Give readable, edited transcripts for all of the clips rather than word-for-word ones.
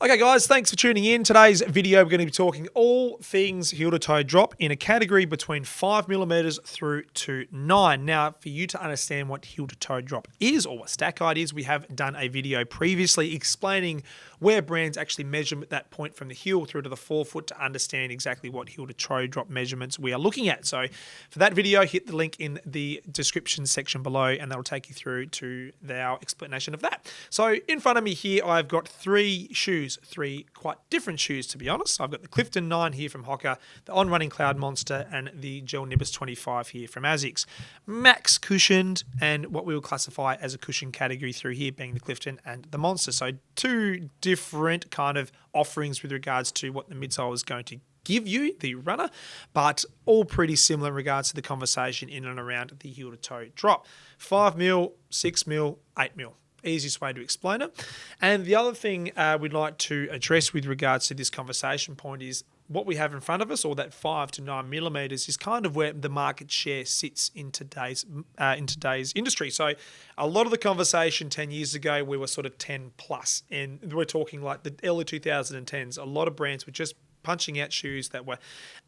Okay guys, thanks for tuning in. Today's video, we're going to be talking all things heel to toe drop in a category between 5mm through to 9. Now, for you to understand what heel to toe drop is or what stack height is, we have done a video previously explaining where brands actually measure that point from the heel through to the forefoot to understand exactly what heel to toe drop measurements we are looking at. So for that video, hit the link in the description section below and that'll take you through to our explanation of that. So in front of me here, I've got three shoes. Three quite different shoes, to be honest. I've got the Clifton 9 here from Hoka, the On Running Cloud Monster, and the Gel Nimbus 25 here from ASICS. Max cushioned, and what we will classify as a cushion category through here being the Clifton and the Monster. So two different kind of offerings with regards to what the midsole is going to give you, the runner, but all pretty similar in regards to the conversation in and around the heel to toe drop. 5mm, 6mm, 8mm. Easiest way to explain it. And the other thing we'd like to address with regards to this conversation point is what we have in front of us, or that 5 to 9mm, is kind of where the market share sits in today's industry. So a lot of the conversation 10 years ago, we were sort of 10 plus, and we're talking like the early 2010s. A lot of brands were just punching out shoes that were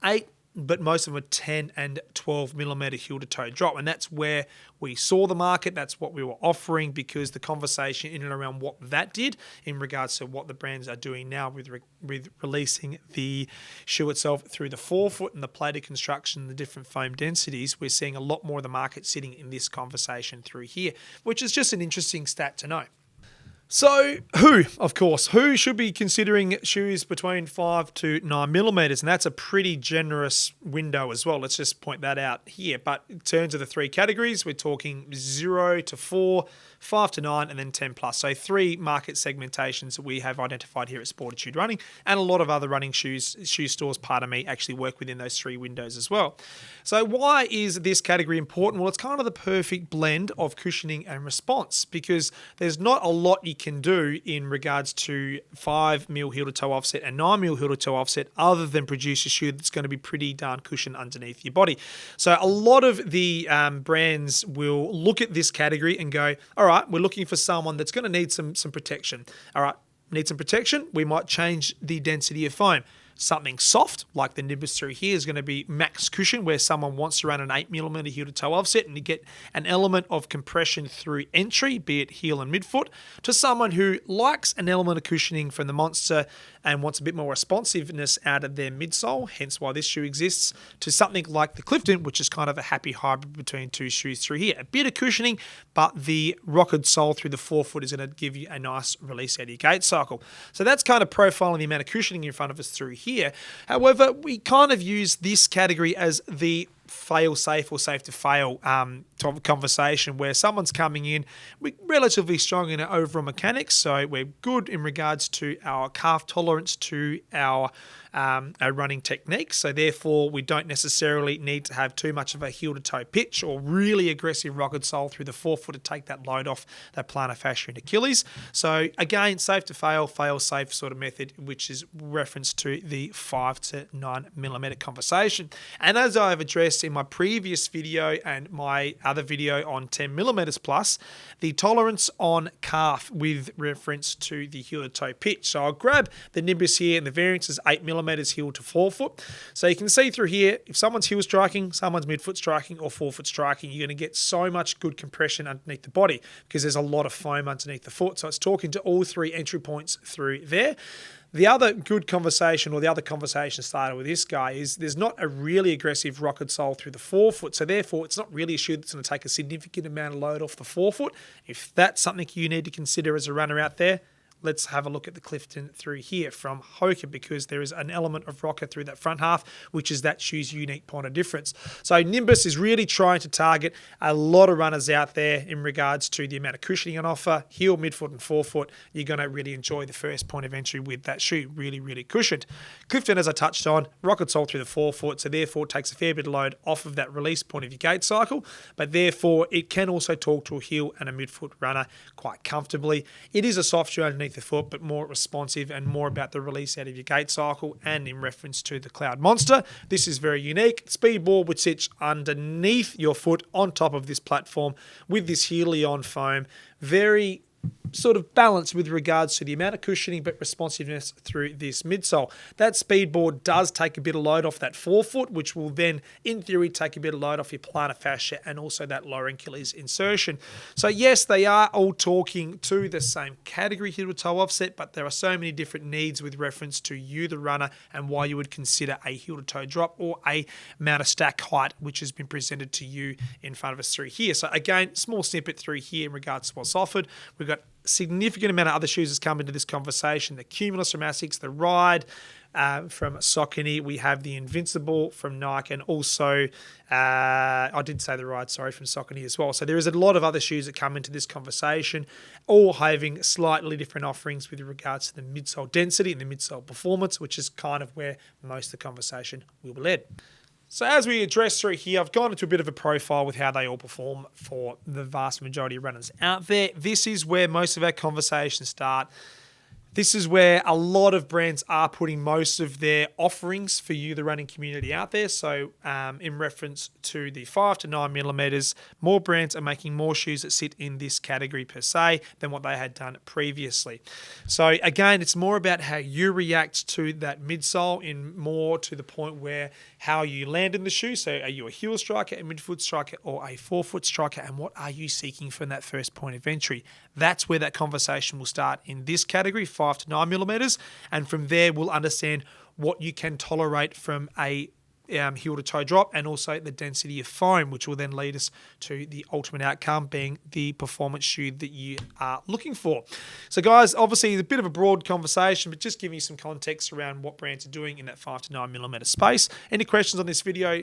8, but most of them were 10 and 12mm heel to toe drop. And that's where we saw the market. That's what we were offering, because the conversation in and around what that did in regards to what the brands are doing now with releasing the shoe itself through the forefoot and the plated construction and the different foam densities, we're seeing a lot more of the market sitting in this conversation through here, which is just an interesting stat to know. So who should be considering shoes between 5 to 9mm, and that's a pretty generous window as well. Let's just point that out here. But in terms of the three categories, we're talking 0 to 4, 5 to 9, and then 10 plus. So three market segmentations that we have identified here at Sportitude Running, and a lot of other running shoe stores, actually work within those three windows as well. So why is this category important? Well, it's kind of the perfect blend of cushioning and response, because there's not a lot you can do in regards to 5mm heel to toe offset and 9mm heel to toe offset other than produce a shoe that's going to be pretty darn cushioned underneath your body. So a lot of the brands will look at this category and go, all right, we're looking for someone that's going to need some protection. All right, need some protection, we might change the density of foam. Something soft, like the Nimbus through here, is going to be max cushion, where someone wants to run an 8mm heel to toe offset and to get an element of compression through entry, be it heel and midfoot, to someone who likes an element of cushioning from the Monster and wants a bit more responsiveness out of their midsole, hence why this shoe exists, to something like the Clifton, which is kind of a happy hybrid between two shoes through here. A bit of cushioning, but the rocketed sole through the forefoot is going to give you a nice release out of your gait cycle. So that's kind of profiling the amount of cushioning in front of us through here. However, we kind of use this category as the fail safe or safe to fail type of conversation, where someone's coming in, we're relatively strong in our overall mechanics, so we're good in regards to our calf tolerance to our running technique, so therefore we don't necessarily need to have too much of a heel to toe pitch or really aggressive rocket sole through the forefoot to take that load off that plantar fascia and Achilles. So again, safe to fail, fail safe sort of method, which is reference to the 5 to 9mm conversation. And as I've addressed in my previous video and my other video on 10mm plus, the tolerance on calf with reference to the heel to toe pitch. So I'll grab the Nimbus here, and the variance is 8mm heel to forefoot. So you can see through here, if someone's heel striking, someone's midfoot striking, or forefoot striking, you're going to get so much good compression underneath the body because there's a lot of foam underneath the foot. So it's talking to all three entry points through there. The other good conversation, or the other conversation started with this guy, is there's not a really aggressive rocket sole through the forefoot. So therefore, it's not really a shoe that's going to take a significant amount of load off the forefoot. If that's something you need to consider as a runner out there, let's have a look at the Clifton through here from Hoka, because there is an element of rocker through that front half, which is that shoe's unique point of difference. So Nimbus is really trying to target a lot of runners out there in regards to the amount of cushioning on offer, heel, midfoot, and forefoot. You're going to really enjoy the first point of entry with that shoe, really, really cushioned. Clifton, as I touched on, rocket sole through the forefoot, so therefore it takes a fair bit of load off of that release point of your gait cycle, but therefore it can also talk to a heel and a midfoot runner quite comfortably. It is a soft shoe underneath the foot, but more responsive and more about the release out of your gait cycle. And in reference to the Cloud Monster, this is very unique. Speed ball which sits underneath your foot on top of this platform with this Helion foam. Very sort of balance with regards to the amount of cushioning but responsiveness through this midsole. That speed board does take a bit of load off that forefoot, which will then, in theory, take a bit of load off your plantar fascia and also that lower Achilles insertion. So yes, they are all talking to the same category heel to toe offset, but there are so many different needs with reference to you, the runner, and why you would consider a heel to toe drop or a amount of stack height, which has been presented to you in front of us through here. So again, small snippet through here in regards to what's offered. We've got significant amount of other shoes that's come into this conversation. The Cumulus from Asics, the Ride from Saucony. We have the Invincible from Nike, and also I did say the Ride, sorry, from Saucony as well. So there is a lot of other shoes that come into this conversation, all having slightly different offerings with regards to the midsole density and the midsole performance, which is kind of where most of the conversation will be led. So as we address through here, I've gone into a bit of a profile with how they all perform for the vast majority of runners out there. This is where most of our conversations start. This is where a lot of brands are putting most of their offerings for you, the running community, out there. So in reference to the 5 to 9 millimeters, more brands are making more shoes that sit in this category per se than what they had done previously. So again, it's more about how you react to that midsole, in more to the point where how you land in the shoe. So are you a heel striker, a midfoot striker, or a forefoot striker? And what are you seeking from that first point of entry? That's where that conversation will start in this category, 5 to 9 millimeters. And from there, we'll understand what you can tolerate from a heel to toe drop, and also the density of foam, which will then lead us to the ultimate outcome being the performance shoe that you are looking for. So guys, obviously a bit of a broad conversation, but just giving you some context around what brands are doing in that 5 to 9 millimeter space. Any questions on this video,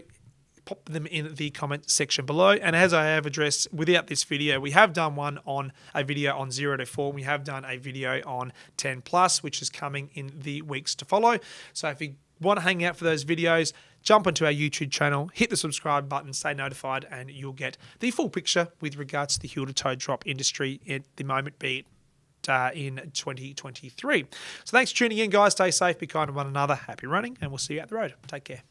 pop them in the comment section below. And as I have addressed without this video, we have done a video on 0 to 4. We have done a video on 10 plus, which is coming in the weeks to follow. So if you want to hang out for those videos, jump onto our YouTube channel, hit the subscribe button, stay notified, and you'll get the full picture with regards to the heel to toe drop industry at the moment, be it in 2023. So thanks for tuning in, guys. Stay safe, be kind to one another. Happy running, and we'll see you out the road. Take care.